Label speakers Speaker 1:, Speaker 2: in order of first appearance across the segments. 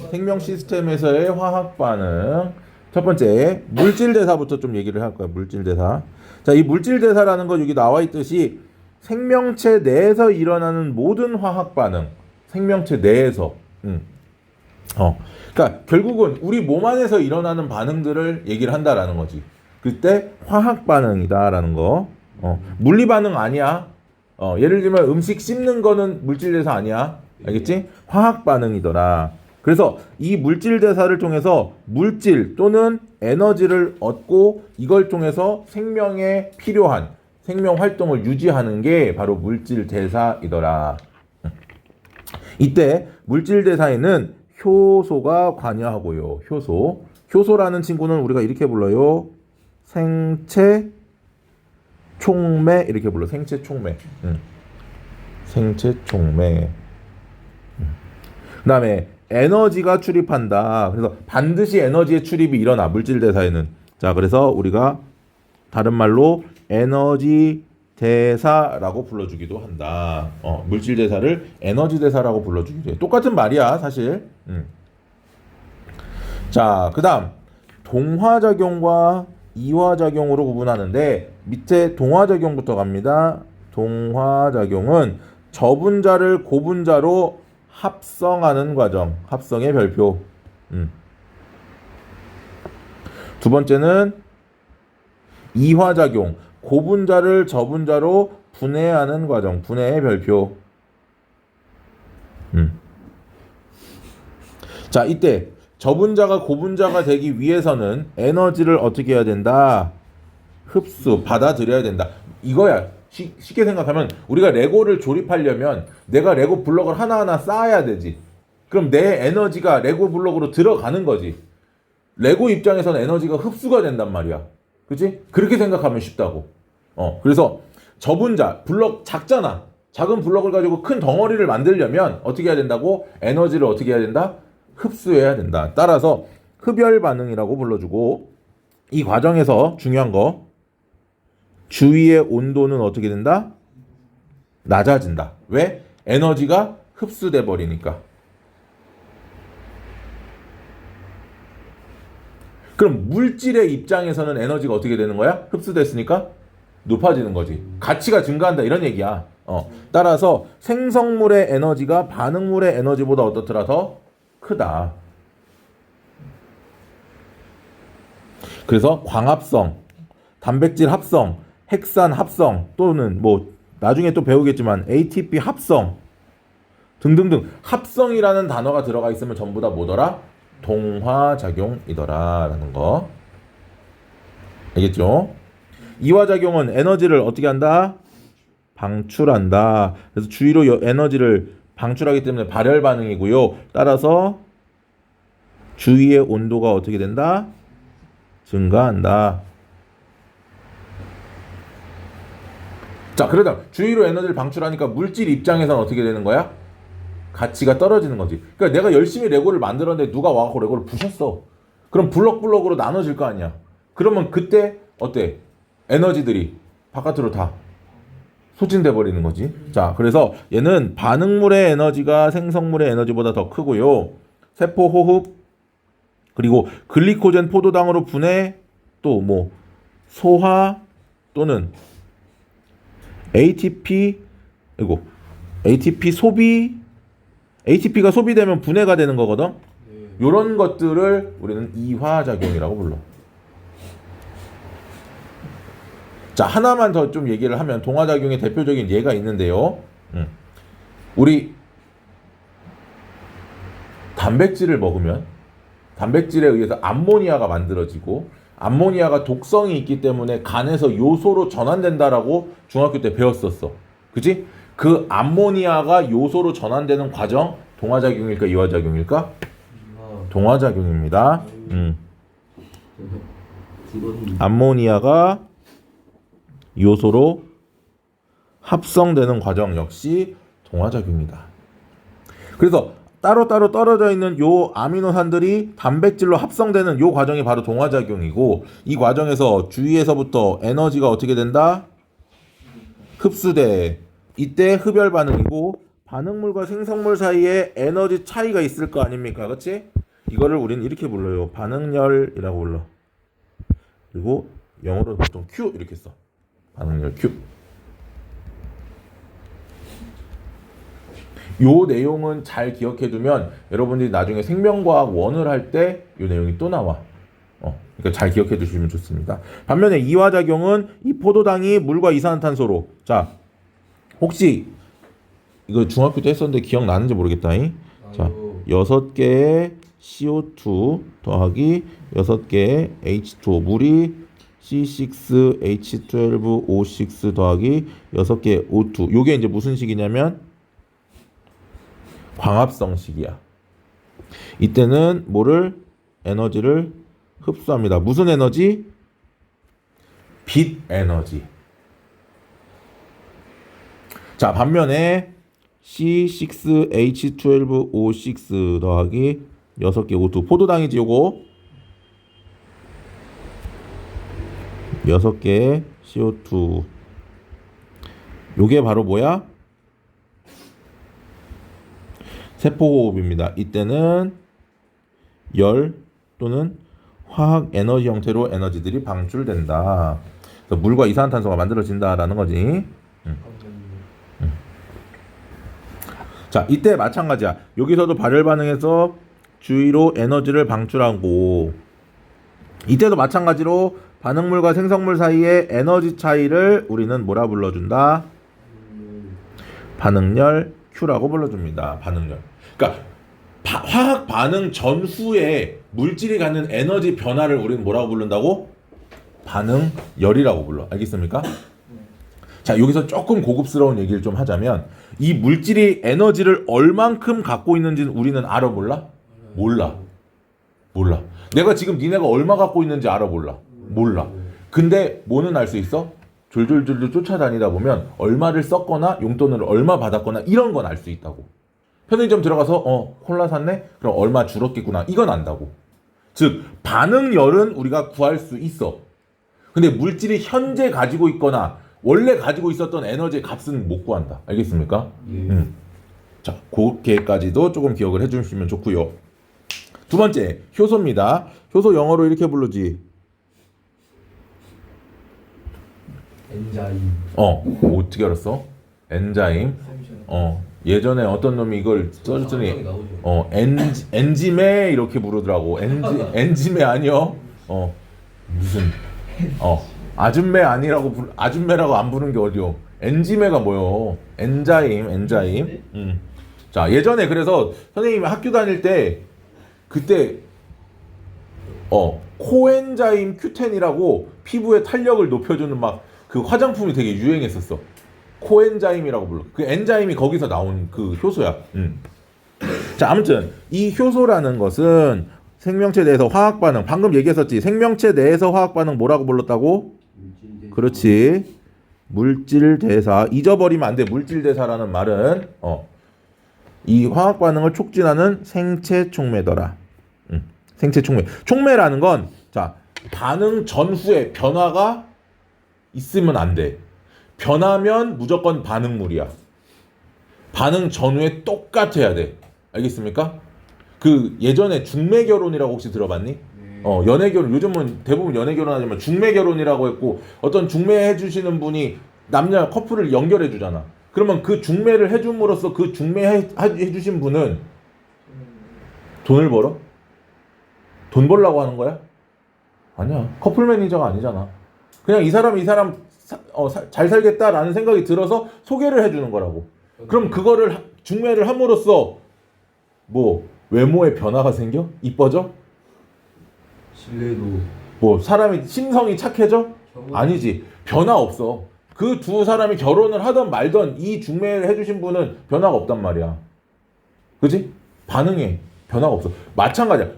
Speaker 1: 생명 시스템에서의 화학 반응. 첫 번째, 물질 대사부터 좀 얘기를 할 거야. 물질 대사. 자, 이 물질 대사라는 거 여기 나와 있듯이 생명체 내에서 일어나는 모든 화학 반응. 생명체 내에서. 그러니까 결국은 우리 몸 안에서 일어나는 반응들을 얘기를 한다라는 거지. 그때 화학 반응이다라는 거. 물리 반응 아니야. 예를 들면 음식 씹는 거는 물질 대사 아니야. 알겠지? 화학 반응이더라. 그래서 이 물질 대사를 통해서 물질 또는 에너지를 얻고 이걸 통해서 생명에 필요한 생명 활동을 유지하는 게 바로 물질 대사이더라. 이때 물질 대사에는 효소가 관여하고요. 효소. 효소라는 친구는 우리가 이렇게 불러요. 생체 촉매 이렇게 불러. 생체 촉매. 생체 촉매. 그 다음에 에너지가 출입한다. 그래서 반드시 에너지의 출입이 일어나. 물질 대사에는. 자, 그래서 우리가 다른 말로 에너지 대사라고 불러주기도 한다. 물질 대사를 에너지 대사라고 불러주기도 해. 똑같은 말이야, 사실. 자, 그 다음 동화작용과 이화작용으로 구분하는데 밑에 동화작용부터 갑니다. 동화작용은 저분자를 고분자로 합성하는 과정. 합성의 별표. 두 번째는 이화작용. 고분자를 저분자로 분해하는 과정. 분해의 별표. 자, 이때 저분자가 고분자가 되기 위해서는 에너지를 어떻게 해야 된다? 흡수, 받아들여야 된다. 이거야. 쉽게 생각하면 우리가 레고를 조립하려면 내가 레고 블록을 하나하나 쌓아야 되지. 그럼 내 에너지가 레고 블록으로 들어가는 거지. 레고 입장에서는 에너지가 흡수가 된단 말이야. 그치? 그렇게 생각하면 쉽다고. 그래서 저분자, 블록 작잖아. 작은 블록을 가지고 큰 덩어리를 만들려면 어떻게 해야 된다고? 에너지를 어떻게 해야 된다? 흡수해야 된다. 따라서 흡열 반응이라고 불러주고 이 과정에서 중요한 거 주위의 온도는 어떻게 된다? 낮아진다. 왜? 에너지가 흡수돼 버리니까. 그럼 물질의 입장에서는 에너지가 어떻게 되는 거야? 흡수됐으니까 높아지는 거지. 가치가 증가한다 이런 얘기야. 따라서 생성물의 에너지가 반응물의 에너지보다 어떻더라? 더 크다. 그래서 광합성, 단백질 합성, 핵산 합성 또는 뭐 나중에 또 배우겠지만 ATP 합성 등등등 합성이라는 단어가 들어가 있으면 전부 다 뭐더라? 동화작용이더라 라는 거. 알겠죠? 이화작용은 에너지를 어떻게 한다? 방출한다. 그래서 주위로 에너지를 방출하기 때문에 발열 반응이고요. 따라서 주위의 온도가 어떻게 된다? 증가한다. 자, 그러다 주위로 에너지를 방출하니까 물질 입장에서는 어떻게 되는 거야? 가치가 떨어지는 거지. 그러니까 내가 열심히 레고를 만들었는데 누가 와갖고 레고를 부셨어. 그럼 블럭블럭으로 나눠질 거 아니야. 그러면 그때 어때? 에너지들이 바깥으로 다 소진돼 버리는 거지. 자, 그래서 얘는 반응물의 에너지가 생성물의 에너지보다 더 크고요. 세포 호흡 그리고 글리코젠 포도당으로 분해 또 뭐 소화 또는 ATP 소비 ATP가 소비되면 분해가 되는 거거든. 요런 것들을 우리는 이화작용이라고 불러. 자, 하나만 더 좀 얘기를 하면 동화작용의 대표적인 예가 있는데요. 우리 단백질을 먹으면 단백질에 의해서 암모니아가 만들어지고 암모니아가 독성이 있기 때문에 간에서 요소로 전환된다라고 중학교 때 배웠었어. 그치? 그 암모니아가 요소로 전환되는 과정 동화작용일까 이화작용일까? 동화작용입니다. 암모니아가 요소로 합성되는 과정 역시 동화작용이다. 그래서 따로따로 떨어져 있는 요 아미노산들이 단백질로 합성되는 요 과정이 바로 동화작용이고 이 과정에서 주위에서부터 에너지가 어떻게 된다? 흡수돼. 이때 흡열 반응이고 반응물과 생성물 사이에 에너지 차이가 있을 거 아닙니까? 그렇지? 이거를 우리는 이렇게 불러요. 반응열이라고 불러. 그리고 영어로 보통 Q 이렇게 써. 반응열 Q. 요 내용은 잘 기억해 두면 여러분들이 나중에 생명과학 1을 할 때 요 내용이 또 나와. 그러니까 잘 기억해 두시면 좋습니다. 반면에 이화작용은 이 포도당이 물과 이산화탄소로. 자, 혹시 이거 중학교 때 했었는데 기억나는지 모르겠다. 자, 6개의 CO2 더하기 6개의 H2O 물이 C6H12O6 더하기 6개의 O2. 요게 이제 무슨 식이냐면 광합성식이야. 이때는 뭐를 에너지를 흡수합니다. 무슨 에너지? 빛 에너지. 자, 반면에 C6H12O6 더하기 6개 O2 포도당이지 요거 6개의 CO2 요게 바로 뭐야? 세포호흡입니다. 이때는 열 또는 화학 에너지 형태로 에너지들이 방출된다. 그래서 물과 이산화탄소가 만들어진다라는 거지. 자, 이때 마찬가지야. 여기서도 발열 반응에서 주위로 에너지를 방출하고 이때도 마찬가지로 반응물과 생성물 사이의 에너지 차이를 우리는 뭐라 불러준다? 반응열 Q라고 불러줍니다. 반응열. 그러니까 화학 반응 전후에 물질이 갖는 에너지 변화를 우리는 뭐라고 부른다고? 반응열이라고 불러. 알겠습니까? 자, 여기서 조금 고급스러운 얘기를 좀 하자면 이 물질이 에너지를 얼만큼 갖고 있는지는 우리는 알아 몰라? 몰라. 내가 지금 니네가 얼마 갖고 있는지 알아 몰라? 몰라. 근데 뭐는 알 수 있어? 졸졸졸 쫓아다니다 보면 얼마를 썼거나 용돈을 얼마 받았거나 이런 건 알 수 있다고. 편의점 들어가서 콜라 샀네? 그럼 얼마 줄었겠구나. 이건 안다고. 즉 반응열은 우리가 구할 수 있어. 근데 물질이 현재 가지고 있거나 원래 가지고 있었던 에너지의 값은 못 구한다. 알겠습니까? 자, 그렇게까지도 조금 기억을 해주시면 좋고요. 두 번째, 효소입니다. 효소 영어로 이렇게 부르지.
Speaker 2: 엔자임.
Speaker 1: 어떻게 알았어? 엔자임. 예전에 어떤 놈이 이걸 써줬더니 엔짐에 이렇게 부르더라고. 엔짐에 아니요. 무슨 아줌매 아니라고 아줌매라고 안 부르는 게 어디요? 엔짐에가 뭐요? 엔자임. 자, 예전에 그래서 선생님이 학교 다닐 때 그때 코엔자임 Q10이라고 피부의 탄력을 높여주는 막 그 화장품이 되게 유행했었어. 코엔자임이라고 불러. 그 엔자임이 거기서 나온 그 효소야. 자, 아무튼 이 효소라는 것은 생명체 내에서 화학 반응, 방금 얘기했었지. 생명체 내에서 화학 반응 뭐라고 불렀다고? 그렇지. 물질 대사. 잊어버리면 안 돼. 물질 대사라는 말은 이 화학 반응을 촉진하는 생체 촉매더라. 생체 촉매. 촉매라는 건 자, 반응 전후에 변화가 있으면 안 돼. 변하면 무조건 반응물이야. 반응 전후에 똑같아야 돼. 알겠습니까? 그 예전에 중매 결혼이라고 혹시 들어봤니? 연애 결혼. 요즘은 대부분 연애 결혼하지만 중매 결혼이라고 했고 어떤 중매해 주시는 분이 남녀 커플을 연결해 주잖아. 그러면 그 중매를 해 줌으로써 그 중매해 주신 분은 돈을 벌어? 돈 벌라고 하는 거야? 아니야. 커플 매니저가 아니잖아. 그냥 이 사람 잘 살겠다라는 생각이 들어서 소개를 해주는 거라고. 그럼 그거를 중매를 함으로써 뭐 외모에 변화가 생겨? 이뻐져?
Speaker 2: 신뢰도.
Speaker 1: 뭐 사람이 심성이 착해져? 아니지. 변화 없어. 그 두 사람이 결혼을 하던 말던 이 중매를 해주신 분은 변화가 없단 말이야. 그지? 반응에 변화가 없어. 마찬가지야.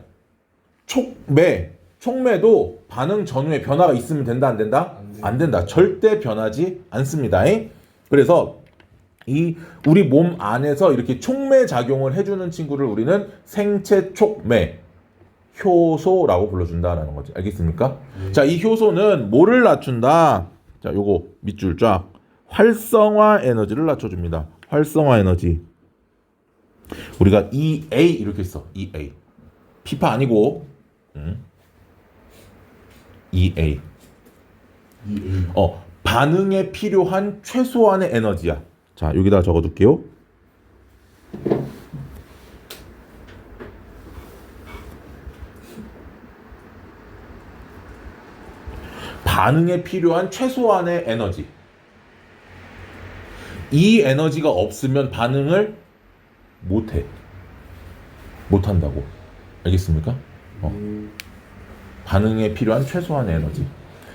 Speaker 1: 촉매도 반응 전후에 변화가 있으면 된다 안 된다? 안 된다. 절대 변하지 않습니다. 그래서 이 우리 몸 안에서 이렇게 촉매 작용을 해주는 친구를 우리는 생체 촉매 효소라고 불러준다라는 거지. 알겠습니까? 자, 이 효소는 뭐를 낮춘다? 자, 요거 밑줄 쫙 활성화 에너지를 낮춰줍니다. 활성화 에너지. 우리가 EA 이렇게 써. EA. 피파 아니고 EA.
Speaker 2: EA.
Speaker 1: 반응에 필요한 최소한의 에너지야. 자, 여기다 적어둘게요. 반응에 필요한 최소한의 에너지. 이 에너지가 없으면 반응을 못한다고. 알겠습니까? 반응에 필요한 최소한의 에너지.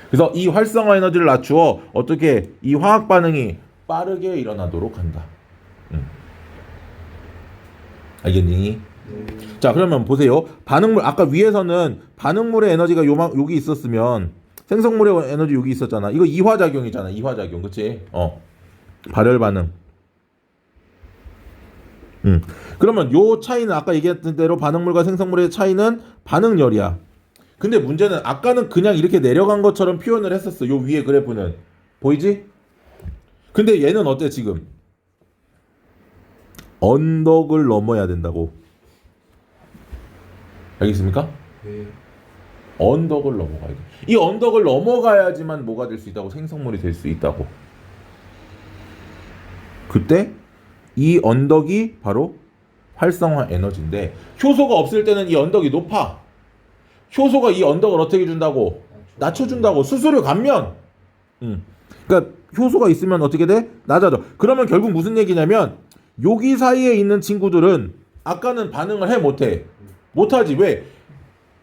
Speaker 1: 그래서 이 활성화 에너지를 낮추어 어떻게 이 화학 반응이 빠르게 일어나도록 한다. 알겠니? 자, 그러면 보세요. 반응물 아까 위에서는 반응물의 에너지가 여기 있었으면 생성물의 에너지 여기 있었잖아. 이거 이화작용이잖아. 이화작용. 그치? 발열 반응. 그러면 요 차이는 아까 얘기했던 대로 반응물과 생성물의 차이는 반응열이야. 근데 문제는 아까는 그냥 이렇게 내려간 것처럼 표현을 했었어. 요 위에 그래프는. 보이지? 근데 얘는 어때 지금? 언덕을 넘어야 된다고. 알겠습니까?
Speaker 2: 네.
Speaker 1: 언덕을 넘어가야 돼. 이 언덕을 넘어가야지만 뭐가 될 수 있다고? 생성물이 될 수 있다고. 그때 이 언덕이 바로 활성화 에너지인데 효소가 없을 때는 이 언덕이 높아. 효소가 이 언덕을 어떻게 준다고? 낮춰준다고. 수소료 감면. 그러니까 효소가 있으면 어떻게 돼? 낮아져. 그러면 결국 무슨 얘기냐면 여기 사이에 있는 친구들은 아까는 반응을 해 못해? 못하지. 왜?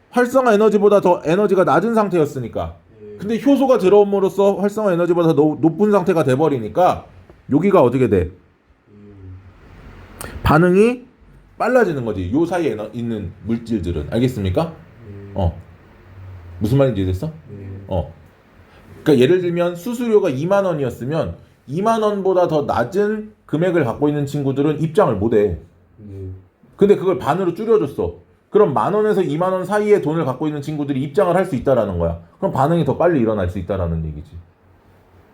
Speaker 1: 활성화 에너지보다 더 에너지가 낮은 상태였으니까. 근데 효소가 들어옴으로써 활성화 에너지보다 더 높은 상태가 돼버리니까 여기가 어떻게 돼? 반응이 빨라지는 거지. 요 사이에 있는 물질들은. 알겠습니까? 무슨 말인지 이해됐어? 그러니까 예를 들면 수수료가 2만 원이었으면 2만 원보다 더 낮은 금액을 갖고 있는 친구들은 입장을 못 해. 근데 그걸 반으로 줄여줬어. 그럼 만 원에서 2만 원 사이의 돈을 갖고 있는 친구들이 입장을 할 수 있다라는 거야. 그럼 반응이 더 빨리 일어날 수 있다라는 얘기지.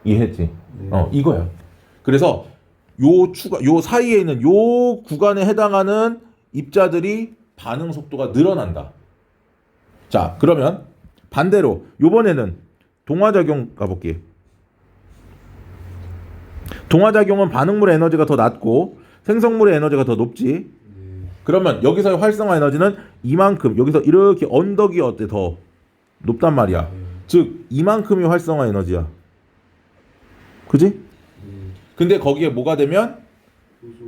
Speaker 1: 이해했지? 이거야. 그래서 요 사이에 있는 요 구간에 해당하는 입자들이 반응 속도가 늘어난다. 자, 그러면 반대로 요번에는 동화작용 가볼게요. 동화작용은 반응물의 에너지가 더 낮고 생성물의 에너지가 더 높지. 그러면 여기서의 활성화 에너지는 이만큼, 여기서 이렇게 언덕이 어때? 더 높단 말이야. 즉 이만큼이 활성화 에너지야. 그지? 근데 거기에 뭐가 되면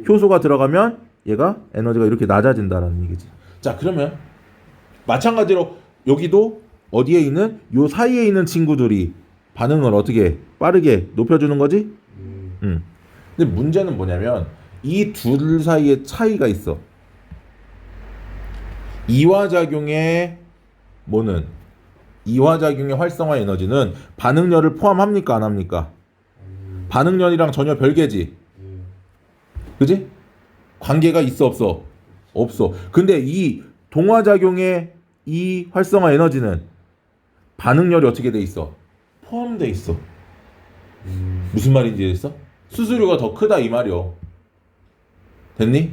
Speaker 1: 효소가 들어가면 얘가 에너지가 이렇게 낮아진다라는 얘기지. 자, 그러면 마찬가지로 여기도 어디에 있는 요 사이에 있는 친구들이 반응을 어떻게 빠르게 높여주는 거지? 근데 문제는 뭐냐면 이 둘 사이에 차이가 있어. 이화작용의 활성화 에너지는 반응열을 포함합니까? 안 합니까? 반응열이랑 전혀 별개지. 그지? 관계가 있어 없어? 없어. 근데 이 동화작용의 이 활성화 에너지는 반응열이 어떻게 돼 있어? 포함돼 있어. 무슨 말인지 이해했어? 수수료가 더 크다 이 말이요. 됐니?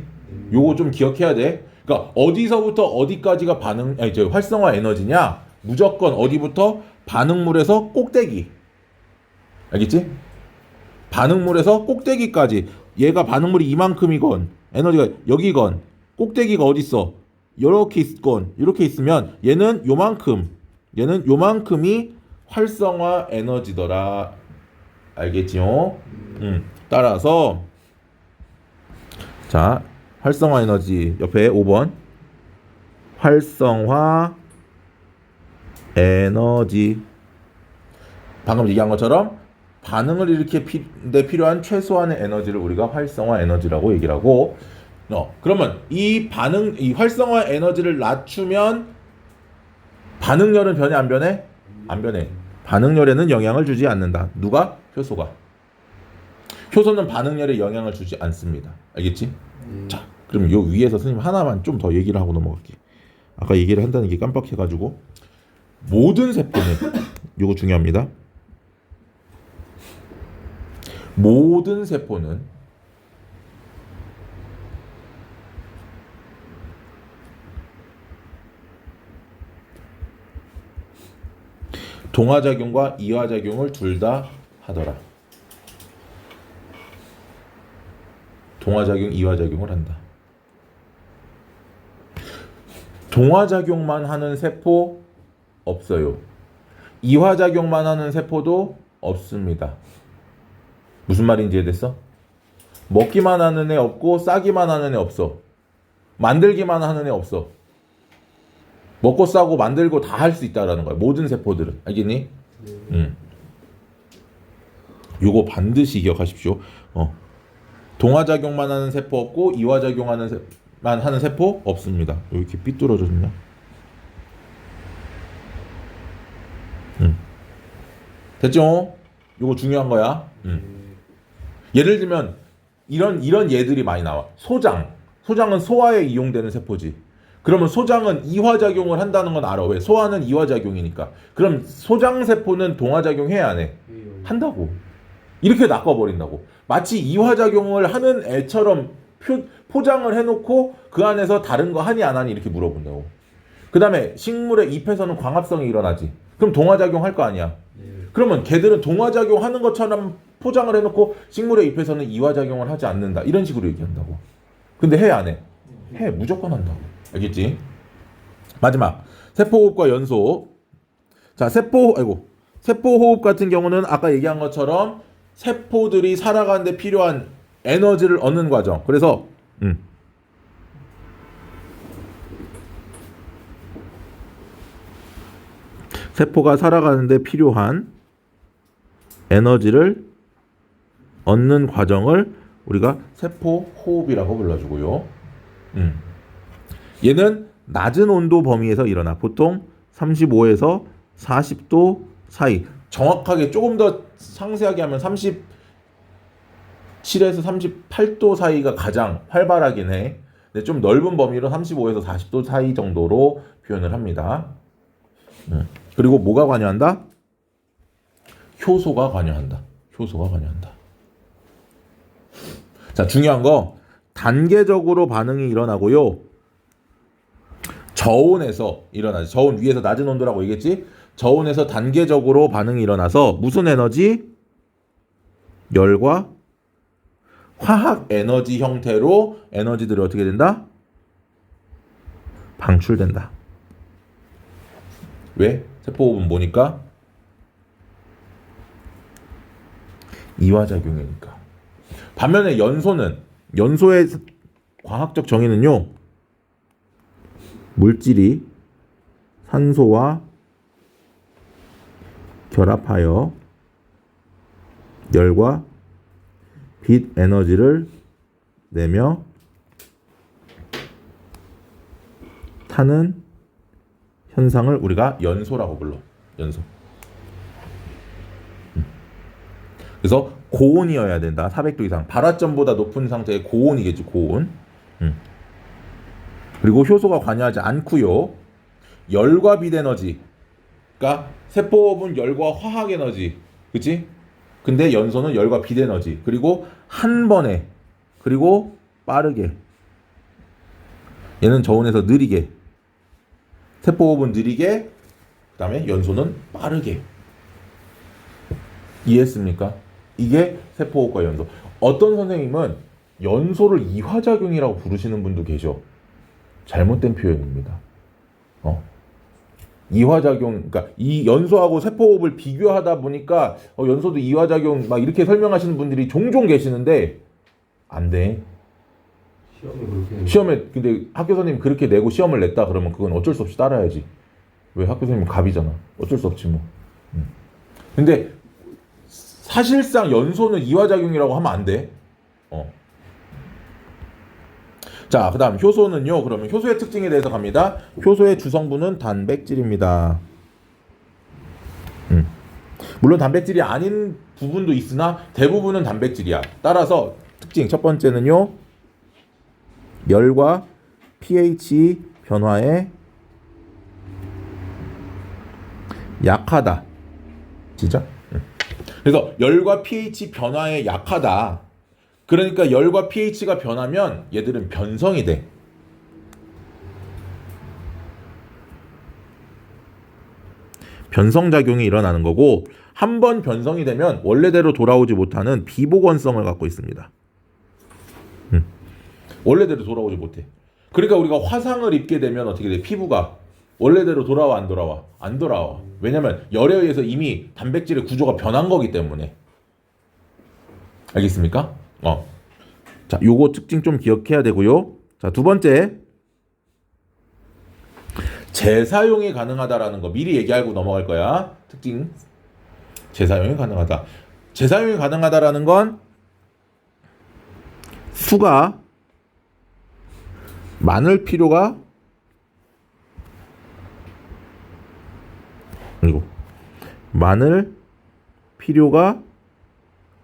Speaker 1: 요거 좀 기억해야 돼. 그러니까 어디서부터 어디까지가 활성화 에너지냐? 무조건 어디부터? 반응물에서 꼭대기. 알겠지? 반응물에서 꼭대기까지. 얘가 반응물이 이만큼이건 에너지가 여기건 꼭대기가 어디 있어? 이렇게 있건 이렇게 있으면 얘는 요만큼이 활성화 에너지더라. 알겠지요? 따라서 자, 활성화 에너지 옆에 5번 활성화 에너지 방금 얘기한 것처럼 반응을 일으키는데 필요한 최소한의 에너지를 우리가 활성화 에너지라고 얘기를 하고 그러면 이 활성화 에너지를 낮추면 반응열은 변해 안 변해? 안 변해. 반응열에는 영향을 주지 않는다. 누가? 효소가. 효소는 반응열에 영향을 주지 않습니다. 알겠지? 자, 그럼 요 위에서 선생님 하나만 좀 더 얘기를 하고 넘어갈게. 아까 얘기를 한다는 게 깜빡해가지고 모든 세포는 요거 중요합니다. 모든 세포는 동화작용과 이화작용을 둘 다 하더라. 동화작용, 이화작용을 한다. 동화작용만 하는 세포 없어요. 이화작용만 하는 세포도 없습니다. 무슨 말인지 이해됐어? 먹기만 하는 애 없고 싸기만 하는 애 없어. 만들기만 하는 애 없어. 먹고 싸고 만들고 다 할 수 있다라는 거야. 모든 세포들은. 알겠니? 요거 반드시 기억하십시오. 동화작용만 하는 세포 없고 이화작용만 하는 세포 없습니다. 왜 이렇게 삐뚤어졌냐? 됐죠? 요거 중요한 거야. 예를 들면 이런 얘들이 많이 나와. 소장은 소화에 이용되는 세포지. 그러면 소장은 이화작용을 한다는 건 알아. 왜? 소화는 이화작용이니까. 그럼 소장세포는 동화작용해야 안 해? 한다고. 이렇게 낚아버린다고. 마치 이화작용을 하는 애처럼 포장을 해놓고 그 안에서 다른 거 하니 안 하니 이렇게 물어본다고. 그 다음에 식물의 잎에서는 광합성이 일어나지. 그럼 동화작용 할 거 아니야. 그러면 걔들은 동화작용 하는 것처럼 포장을 해놓고 식물의 잎에서는 이화작용을 하지 않는다. 이런 식으로 얘기한다고. 근데 해 안 해? 해. 무조건 한다고. 알겠지? 마지막. 세포호흡과 연소. 자, 세포호흡 같은 경우는 아까 얘기한 것처럼 세포들이 살아가는 데 필요한 에너지를 얻는 과정. 그래서 세포가 살아가는 데 필요한 에너지를 얻는 과정을 우리가 세포호흡이라고 불러주고요. 얘는 낮은 온도 범위에서 일어나. 보통 35에서 40도 사이. 정확하게 조금 더 상세하게 하면 37에서 38도 사이가 가장 활발하긴 해. 근데 좀 넓은 범위로 35에서 40도 사이 정도로 표현을 합니다. 그리고 뭐가 관여한다? 효소가 관여한다. 자, 중요한 거 단계적으로 반응이 일어나고요. 저온에서 일어나지. 저온 위에서 낮은 온도라고 얘기했지? 저온에서 단계적으로 반응이 일어나서 무슨 에너지? 열과 화학 에너지 형태로 에너지들이 어떻게 된다? 방출된다. 왜? 세포호흡은 뭐니까? 이화작용이니까. 반면에 연소의 과학적 정의는요. 물질이 산소와 결합하여 열과 빛 에너지를 내며 타는 현상을 우리가 연소라고 불러. 연소. 그래서 고온이어야 된다. 400도 이상. 발화점보다 높은 상태의 고온이겠지. 고온. 그리고 효소가 관여하지 않고요. 열과 빛 에너지. 그러니까 세포호흡은 열과 화학 에너지. 그치? 근데 연소는 열과 빛 에너지. 그리고 한 번에. 그리고 빠르게. 얘는 저온에서 느리게. 세포호흡은 느리게. 그 다음에 연소는 빠르게. 이해했습니까? 이게 세포호흡과 연소. 어떤 선생님은 연소를 이화작용이라고 부르시는 분도 계셔. 잘못된 표현입니다. 이화작용, 그러니까 이 연소하고 세포호흡을 비교하다 보니까 연소도 이화작용 막 이렇게 설명하시는 분들이 종종 계시는데 안 돼. 시험에 근데 학교 선생님 그렇게 내고 시험을 냈다 그러면 그건 어쩔 수 없이 따라야지. 왜? 학교 선생님 갑이잖아. 어쩔 수 없지 뭐. 근데 사실상 연소는 이화작용이라고 하면 안 돼. 자, 그 다음 효소는요. 그러면 효소의 특징에 대해서 갑니다. 효소의 주성분은 단백질입니다. 물론 단백질이 아닌 부분도 있으나 대부분은 단백질이야. 따라서 특징 첫 번째는요. 열과 pH 변화에 약하다. 진짜? 그래서 열과 pH 변화에 약하다. 그러니까 열과 pH가 변하면 얘들은 변성이 돼. 변성작용이 일어나는 거고 한 번 변성이 되면 원래대로 돌아오지 못하는 비복원성을 갖고 있습니다. 원래대로 돌아오지 못해. 그러니까 우리가 화상을 입게 되면 어떻게 돼? 피부가 원래대로 돌아와 안 돌아와? 안 돌아와. 왜냐면 열에 의해서 이미 단백질의 구조가 변한 거기 때문에. 알겠습니까? 자, 요거 특징 좀 기억해야 되고요. 자, 두 번째. 재사용이 가능하다라는 거 미리 얘기하고 넘어갈 거야. 특징. 재사용이 가능하다. 재사용이 가능하다라는 건 수가 많을 필요가 그리고 많을 필요가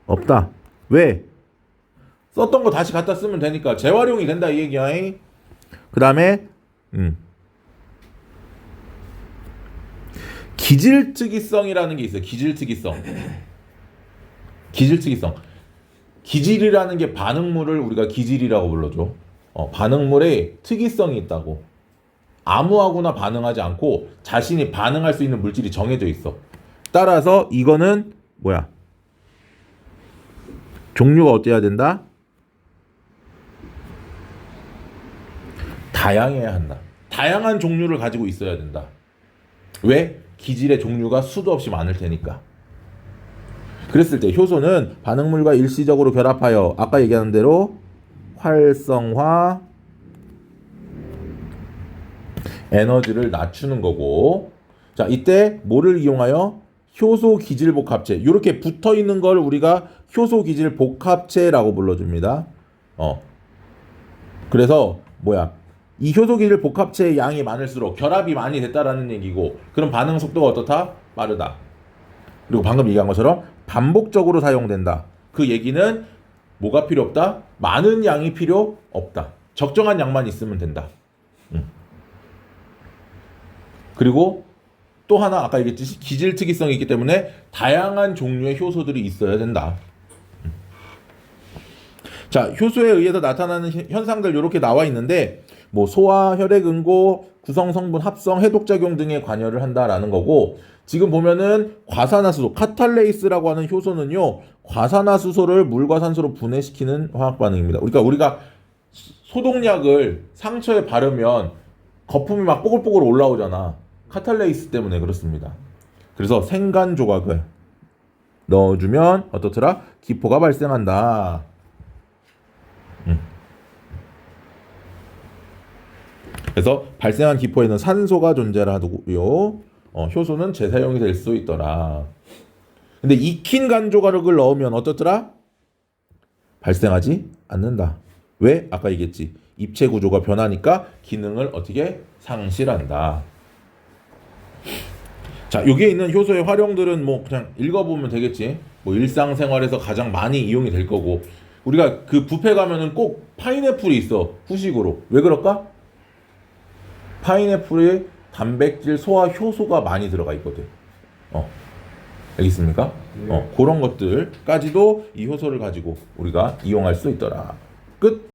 Speaker 1: 없다. 왜? 썼던 거 다시 갖다 쓰면 되니까 재활용이 된다 이 얘기야. 그 다음에 기질특이성이라는 게 있어요. 기질특이성. 기질이라는 게 반응물을 우리가 기질이라고 불러줘. 반응물에 특이성이 있다고. 아무하고나 반응하지 않고 자신이 반응할 수 있는 물질이 정해져 있어. 따라서 이거는 뭐야? 종류가 어때야 된다? 다양해야 한다. 다양한 종류를 가지고 있어야 된다. 왜? 기질의 종류가 수도 없이 많을 테니까. 그랬을 때 효소는 반응물과 일시적으로 결합하여 아까 얘기한 대로 활성화 에너지를 낮추는 거고, 자 이때 뭐를 이용하여? 효소 기질 복합체. 이렇게 붙어 있는 걸 우리가 효소 기질 복합체라고 불러줍니다. 그래서 뭐야? 이 효소 기질 복합체의 양이 많을수록 결합이 많이 됐다라는 얘기고, 그럼 반응 속도가 어떻다? 빠르다. 그리고 방금 얘기한 것처럼 반복적으로 사용된다. 그 얘기는 뭐가 필요 없다? 많은 양이 필요 없다. 적정한 양만 있으면 된다. 그리고 또 하나 아까 얘기했듯이 기질 특이성이 있기 때문에 다양한 종류의 효소들이 있어야 된다. 자, 효소에 의해서 나타나는 현상들 이렇게 나와 있는데 뭐 소화, 혈액 응고, 구성 성분 합성, 해독작용 등에 관여를 한다라는 거고, 지금 보면은 과산화수소, 카탈레이스라고 하는 효소는요, 과산화수소를 물과 산소로 분해시키는 화학 반응입니다. 그러니까 우리가 소독약을 상처에 바르면 거품이 막 뽀글뽀글 올라오잖아. 카탈레이스 때문에 그렇습니다. 그래서 생간 조각을 넣어주면 어떻더라? 기포가 발생한다. 그래서 발생한 기포에는 산소가 존재를 하고요. 효소는 재사용이 될 수 있더라. 근데 익힌 간조각을 넣으면 어떻더라? 발생하지 않는다. 왜? 아까 얘기했지. 입체 구조가 변하니까 기능을 어떻게 상실한다. 자, 여기에 있는 효소의 활용들은 뭐 그냥 읽어보면 되겠지. 뭐 일상생활에서 가장 많이 이용이 될 거고, 우리가 그 뷔페 가면은 꼭 파인애플이 있어. 후식으로. 왜 그럴까? 파인애플에 단백질, 소화, 효소가 많이 들어가 있거든. 알겠습니까? 그런 것들까지도 이 효소를 가지고 우리가 이용할 수 있더라. 끝.